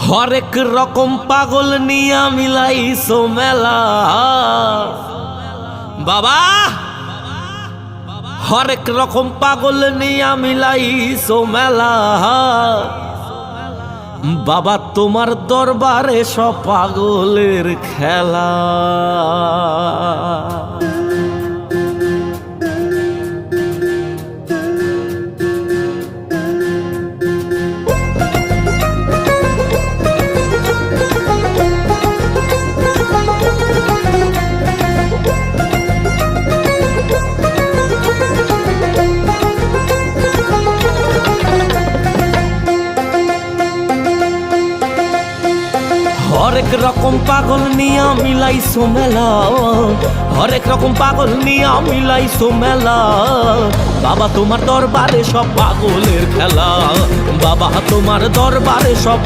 হরেক রকম পাগল নিয়া মিলাইছো মেলা বাবা, হরেক রকম পাগল নিয়া মিলাইছো মেলা বাবা, তোমার দরবারে সব পাগলের খেলা। হরেক রকম পাগল নিয়া মিলাইছো মেলা, হরেক রকম পাগল নিয়া মিলাইছো মেলা বাবা, তোমার দরবারে সব পাগলের খেলা। বাবা তোমার দরবারে সব